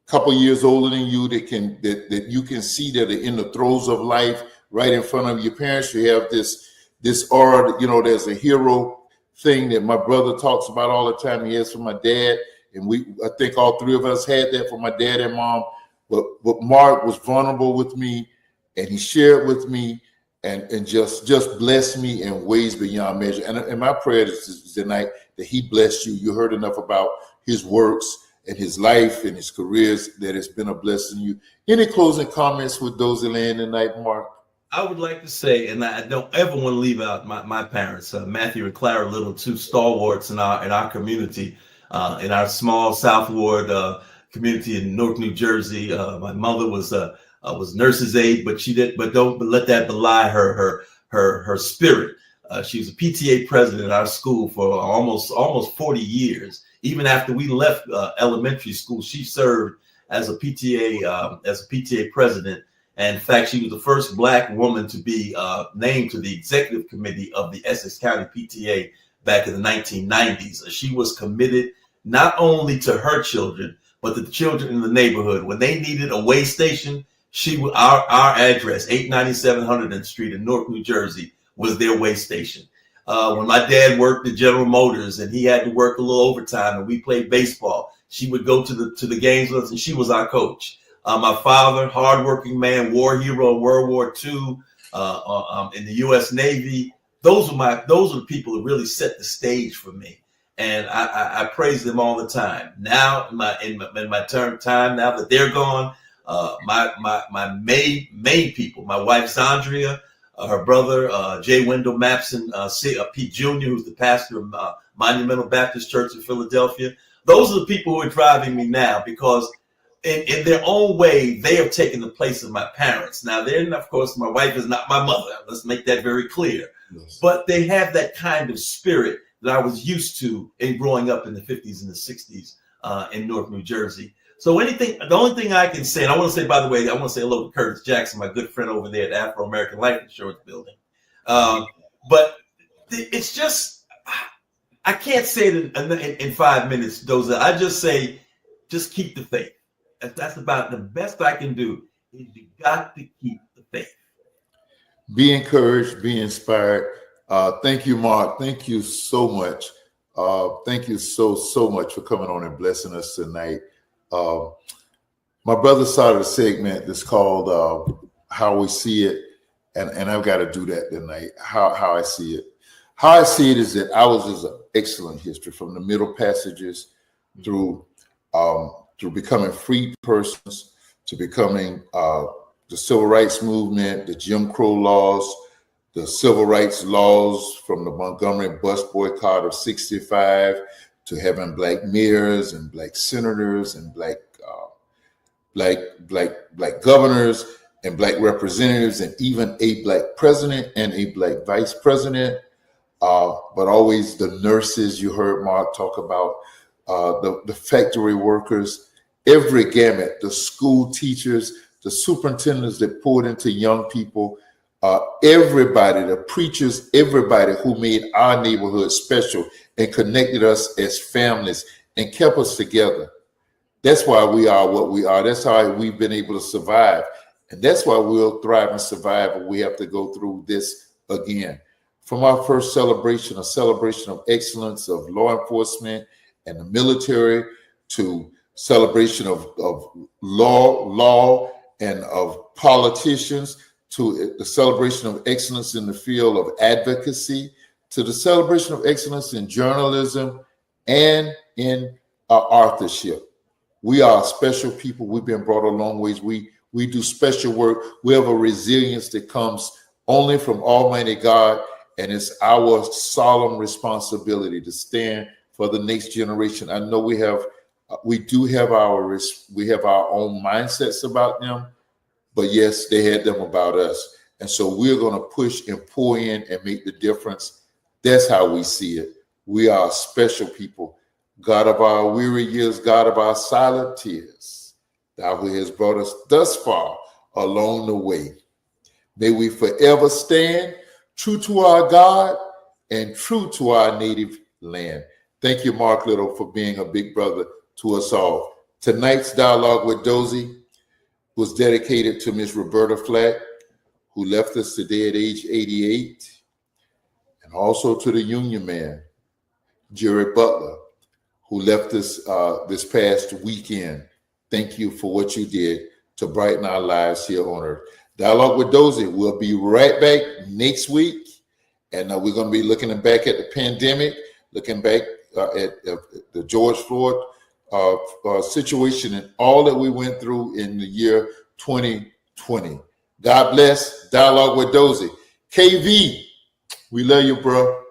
couple years older than you that you can see that are in the throes of life right in front of your parents. You have this aura, there's a hero thing that my brother talks about all the time. He has for my dad, and I think all 3 of us had that for my dad and mom. But Marc was vulnerable with me, and he shared with me, and just blessed me in ways beyond measure. And my prayer is tonight that he blessed you. You heard enough about his works and his life and his careers that it's been a blessing to you. Any closing comments with Dozie Land tonight, Marc? I would like to say, and I don't ever want to leave out my parents, Matthew and Clara Little, 2 stalwarts in our community, in our small South Ward community in Newark, New Jersey. My mother was nurse's aide, but don't let that belie her spirit. She was a PTA president at our school for almost 40 years. Even after we left elementary school, she served as a PTA president. And in fact, she was the first Black woman to be named to the executive committee of the Essex County PTA back in the 1990s. She was committed not only to her children, but to the children in the neighborhood. When they needed a way station, our address, 897 100th Street in Newark, New Jersey, was their way station. When my dad worked at General Motors and he had to work a little overtime and we played baseball, she would go to the games with us, and she was our coach. My father, hardworking man, war hero in World War II, in the U.S. Navy. Those are the people that really set the stage for me, and I praise them all the time. Now, in my time now that they're gone, my main people, my wife Zandria, her brother J. Wendell Mapson, Pete Jr., who's the pastor of Monumental Baptist Church in Philadelphia. Those are the people who are driving me now, because in their own way, they have taken the place of my parents. Now, of course, my wife is not my mother. Let's make that very clear. Yes. But they have that kind of spirit that I was used to in growing up in the 50s and the 60s in Newark, New Jersey. So the only thing I can say, and I want to say, by the way, I want to say hello to Curtis Jackson, my good friend over there at Afro-American Life Insurance Building. But it's just, I can't say it in 5 minutes, Dozie. I just say, just keep the faith. That's about the best I can do. Is you got to keep the faith. Be encouraged, be inspired. Thank you, Marc. Thank you so much. Thank you so much for coming on and blessing us tonight. My brother started a segment that's called How We See It, and I've got to do that tonight. How I see it. How I see it is that ours is an excellent history, from the Middle Passages through becoming free persons, to becoming the Civil Rights Movement, the Jim Crow laws, the Civil Rights laws from the Montgomery bus boycott of '65, to having Black mayors and Black senators and Black governors and Black representatives, and even a Black president and a Black vice president. But always the nurses, you heard Marc talk about, the factory workers, every gamut, the school teachers, the superintendents that poured into young people, everybody, the preachers, everybody who made our neighborhood special and connected us as families and kept us together. That's why we are what we are. That's how we've been able to survive. And that's why we'll thrive and survive, and we have to go through this again. From our first celebration, a celebration of excellence of law enforcement and the military, to celebration of law and of politicians, to the celebration of excellence in the field of advocacy, to the celebration of excellence in journalism and in authorship. We are special people. We've been brought a long ways. We do special work. We have a resilience that comes only from Almighty God, and it's our solemn responsibility to stand for the next generation. I know we do have our own mindsets about them, but yes, they had them about us. And so we're going to push and pour in and make the difference. That's how we see it. We are special people. God of our weary years, God of our silent tears, thou who has brought us thus far along the way. May we forever stand true to our God and true to our native land. Thank you, Marc Little, for being a big brother to us all. Tonight's dialogue with Dozie was dedicated to Miss Roberta Flack, who left us today at age 88, and also to the Union man, Jerry Butler, who left us this past weekend. Thank you for what you did to brighten our lives here on earth. Dialogue with Dozie. We'll be right back next week, and we're going to be looking back at the pandemic, looking back at the George Floyd situation and all that we went through in the year 2020. God bless. Dialogue with Dozie. KV, we love you, bro.